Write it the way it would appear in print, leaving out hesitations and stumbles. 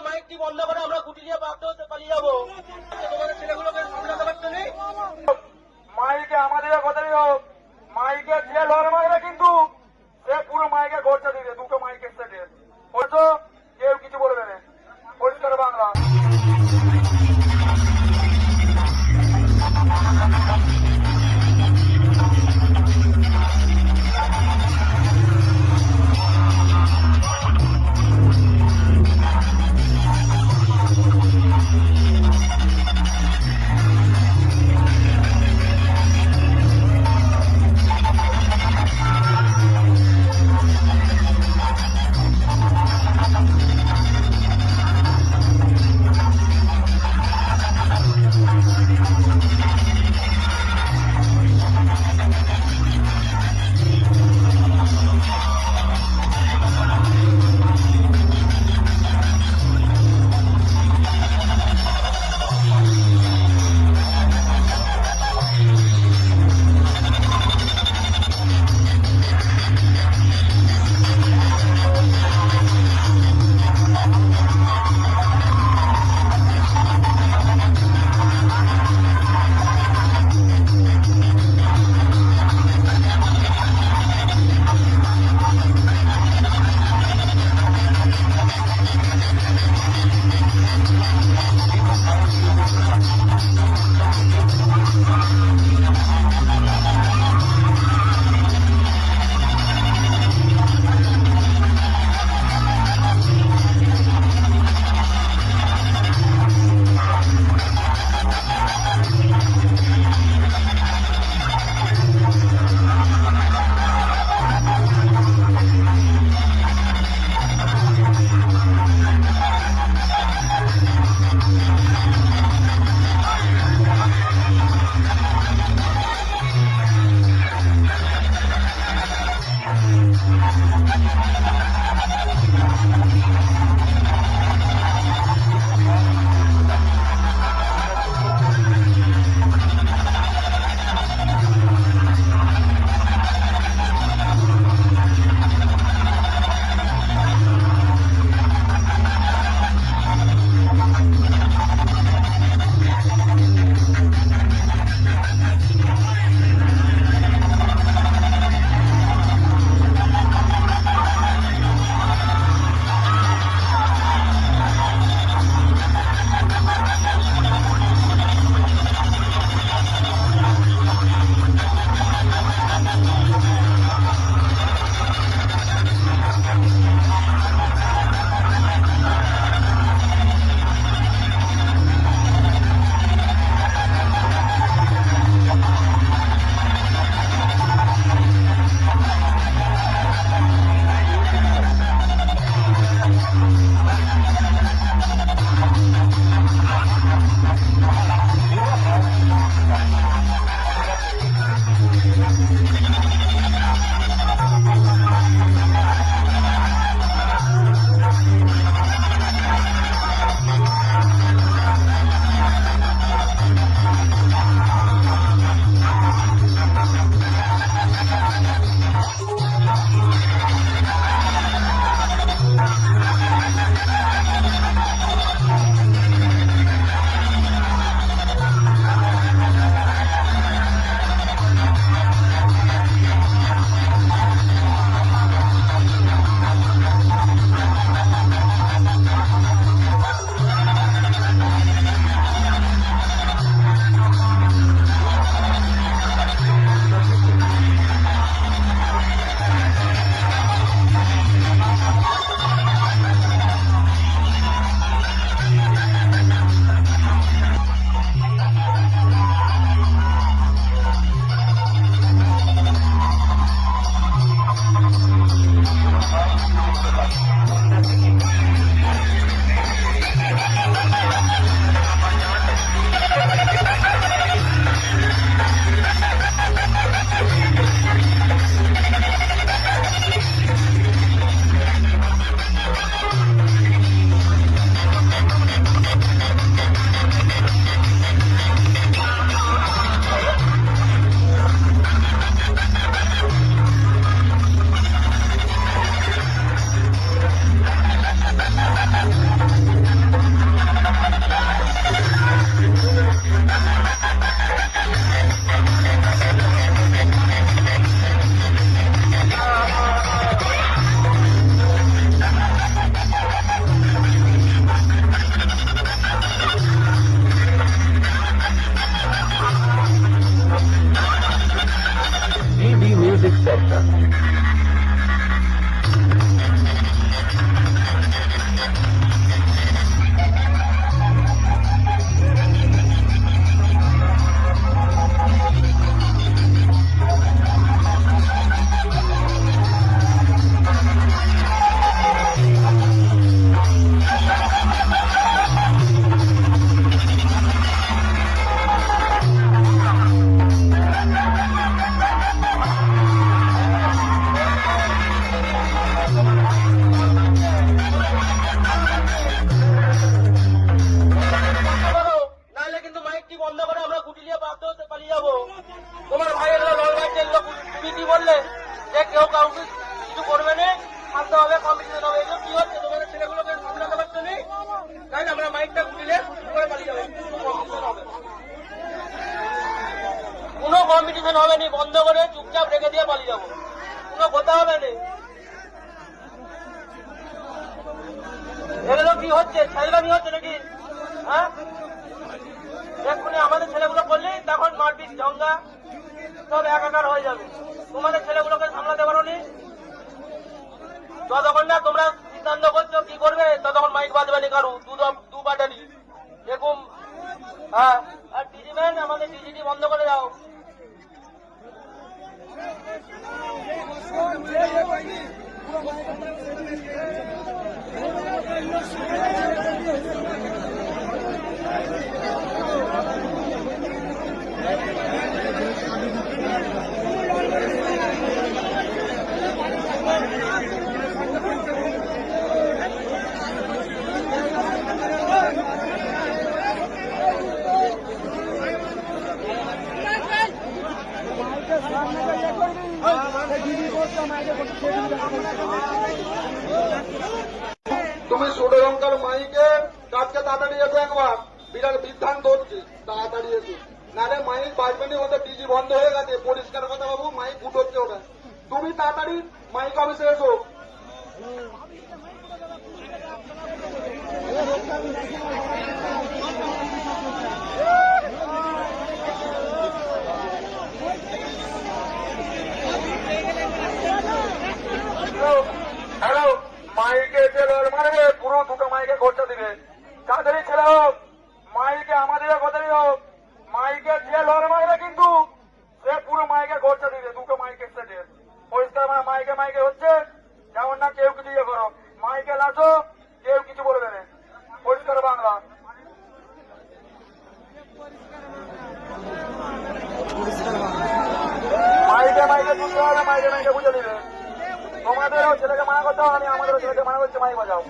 মাইকটি বন্ধ করে আমরা গুটি নিয়ে বাধ্য হতে পালিয়ে যাবো। তোমাদের ছেলেগুলোকে সামলাতে পারছো নেই। মাইকে আমাদের কথাই হোক, মাইকে যে লড় মারবে কিন্তু সে পুরো মাইকে খরচা দিবে, দুটো মাইকের সেটে বলছো, কেউ কিছু বলবে না। পরিষ্কার বাংলা। অনুষ্ঠান হবে নি, বন্ধ করে চুপচাপ রেখে দিয়ে পালিয়ে যাবো, কোনো কথা হবে না। এগুলো কি হচ্ছে, ছেলেরামি হচ্ছে নাকি? হ্যাঁ, এক্ষুনি আমাদের ছেলেগুলো করলেই তখন মারপিট ঝঙ্গা সব একাকার হয়ে যাবে। তোমাদের ছেলেগুলোকে সামলাতে পারো নি, যতক্ষণ না তোমরা সিদ্ধান্ত করছো কি করবে, ততক্ষণ মাইক বাজবে নি কারু, দু বাটালি এরকম। হ্যাঁ, আর ডিজি ম্যান আমাদের ডিজিটি বন্ধ করে দাও। তুমি ষোলঙ্কার মাইকে কাজকে তাড়াতাড়ি এসো, একবার বিরাট বিভ্রান্ত হচ্ছে, তাড়াতাড়ি এসো, নাহলে মাইক বাজবেনি। ওদের ডিজি বন্ধ হয়ে গেছে, পরিষ্কার কথা বাবু, মাইক ফুট হচ্ছে ওটা। তুমি তাড়াতাড়ি মাইক অফিসে এসো। হ্যালো, মাইকে এসে লড় মারবে, পুরো দুটো মাইকে খরচা দিবে। তাড়াতাড়ি ছেলে হোক, মাইকে আমাদের কথাই হোক, মাইকে যে লড় মারবে কিন্তু সে পুরো মাইকে খরচা দিবে, দুটো মাইকের সেটে। পরিষ্কার মাইকে মাইকে হচ্ছে, যেমন না কেউ কিছু ইয়ে করো, মাইকে লাচো, কেউ কিছু বলবে না। পরিষ্কার বাংলা। মাইকে মাইকে বুঝতে হবে, মাইকে মাইকে বুঝে দিবে। তোমাদেরও ছেলেকে মানা করতে হবে, আমি আমাদেরও ছেলেকে মানা করছি, মাইক বাজাও।